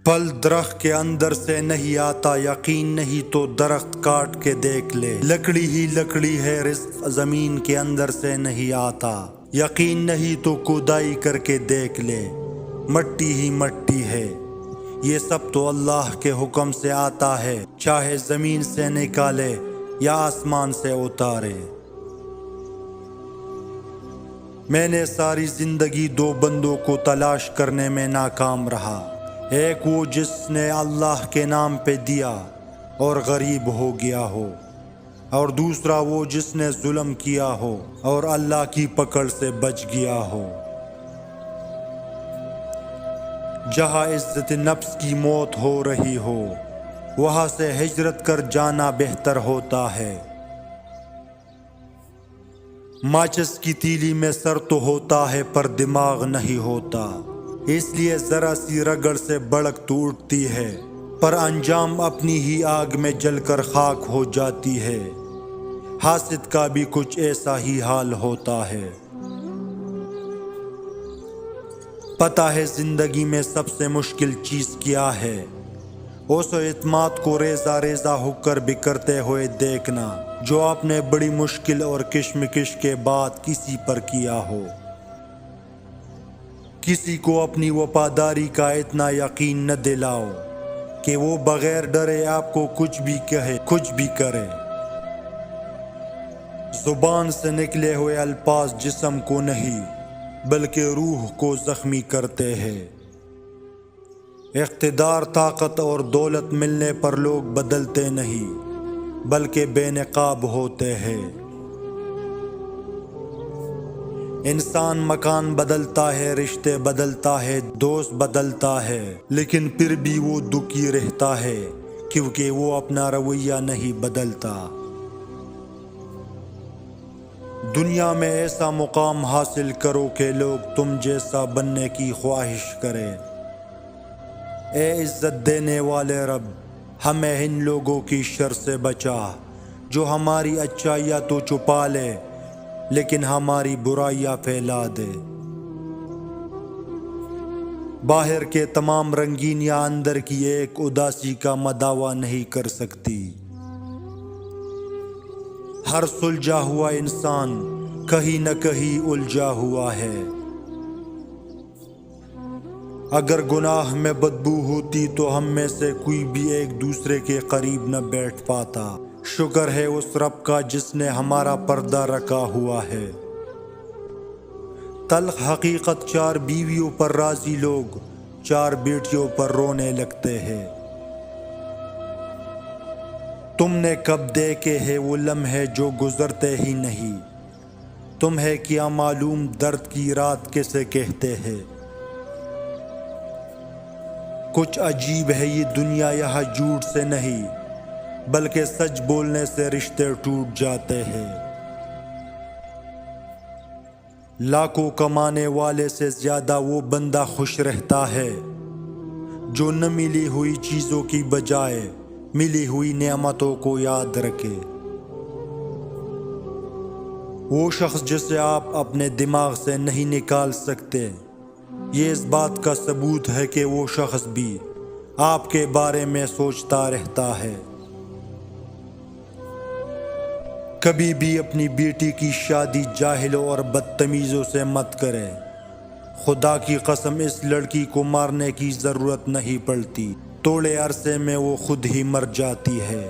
پھل درخت کے اندر سے نہیں آتا، یقین نہیں تو درخت کاٹ کے دیکھ لے۔ لکڑی ہی لکڑی ہے، رزق زمین کے اندر سے نہیں آتا، یقین نہیں تو کھدائی کر کے دیکھ لے۔ مٹی ہی مٹی ہے، یہ سب تو اللہ کے حکم سے آتا ہے، چاہے زمین سے نکالے یا آسمان سے اتارے۔ میں نے ساری زندگی دو بندوں کو تلاش کرنے میں ناکام رہا، ایک وہ جس نے اللہ کے نام پہ دیا اور غریب ہو گیا ہو، اور دوسرا وہ جس نے ظلم کیا ہو اور اللہ کی پکڑ سے بچ گیا ہو۔ جہاں عزت نفس کی موت ہو رہی ہو، وہاں سے ہجرت کر جانا بہتر ہوتا ہے۔ ماچس کی تیلی میں سر تو ہوتا ہے پر دماغ نہیں ہوتا، اس لیے ذرا سی رگڑ سے بھڑک تو اٹھتی ہے، پر انجام اپنی ہی آگ میں جل کر خاک ہو جاتی ہے۔ حاسد کا بھی کچھ ایسا ہی حال ہوتا ہے۔ پتہ ہے زندگی میں سب سے مشکل چیز کیا ہے؟ اس اعتماد کو ریزہ ریزہ ہو کر بکھرتے ہوئے دیکھنا جو آپ نے بڑی مشکل اور کشمکش کے بعد کسی پر کیا ہو۔ کسی کو اپنی وفاداری کا اتنا یقین نہ دلاؤ کہ وہ بغیر ڈرے آپ کو کچھ بھی کہے، کچھ بھی کرے۔ زبان سے نکلے ہوئے الفاظ جسم کو نہیں بلکہ روح کو زخمی کرتے ہیں۔ اقتدار، طاقت اور دولت ملنے پر لوگ بدلتے نہیں بلکہ بے نقاب ہوتے ہیں۔ انسان مکان بدلتا ہے، رشتے بدلتا ہے، دوست بدلتا ہے، لیکن پھر بھی وہ دکھی رہتا ہے کیونکہ وہ اپنا رویہ نہیں بدلتا۔ دنیا میں ایسا مقام حاصل کرو کہ لوگ تم جیسا بننے کی خواہش کریں۔ اے عزت دینے والے رب، ہمیں ان لوگوں کی شر سے بچا جو ہماری اچھائیاں تو چھپا لے لیکن ہماری برائیاں پھیلا دے۔ باہر کے تمام رنگینیاں اندر کی ایک اداسی کا مداوع نہیں کر سکتی۔ ہر سلجھا ہوا انسان کہیں نہ کہیں الجھا ہوا ہے۔ اگر گناہ میں بدبو ہوتی تو ہم میں سے کوئی بھی ایک دوسرے کے قریب نہ بیٹھ پاتا۔ شکر ہے اس رب کا جس نے ہمارا پردہ رکھا ہوا ہے۔ تلخ حقیقت، 4 بیویوں پر راضی لوگ 4 بیٹیوں پر رونے لگتے ہیں۔ تم نے کب دیکھے ہیں وہ لمحے جو گزرتے ہی نہیں؟ تمہیں کیا معلوم درد کی رات کیسے کہتے ہیں؟ کچھ عجیب ہے یہ دنیا، یہاں جھوٹ سے نہیں بلکہ سچ بولنے سے رشتے ٹوٹ جاتے ہیں۔ لاکھوں کمانے والے سے زیادہ وہ بندہ خوش رہتا ہے جو نہ ملی ہوئی چیزوں کی بجائے ملی ہوئی نعمتوں کو یاد رکھے۔ وہ شخص جسے آپ اپنے دماغ سے نہیں نکال سکتے، یہ اس بات کا ثبوت ہے کہ وہ شخص بھی آپ کے بارے میں سوچتا رہتا ہے۔ کبھی بھی اپنی بیٹی کی شادی جاہلوں اور بدتمیزوں سے مت کرے۔ خدا کی قسم اس لڑکی کو مارنے کی ضرورت نہیں پڑتی، تھوڑے عرصے میں وہ خود ہی مر جاتی ہے۔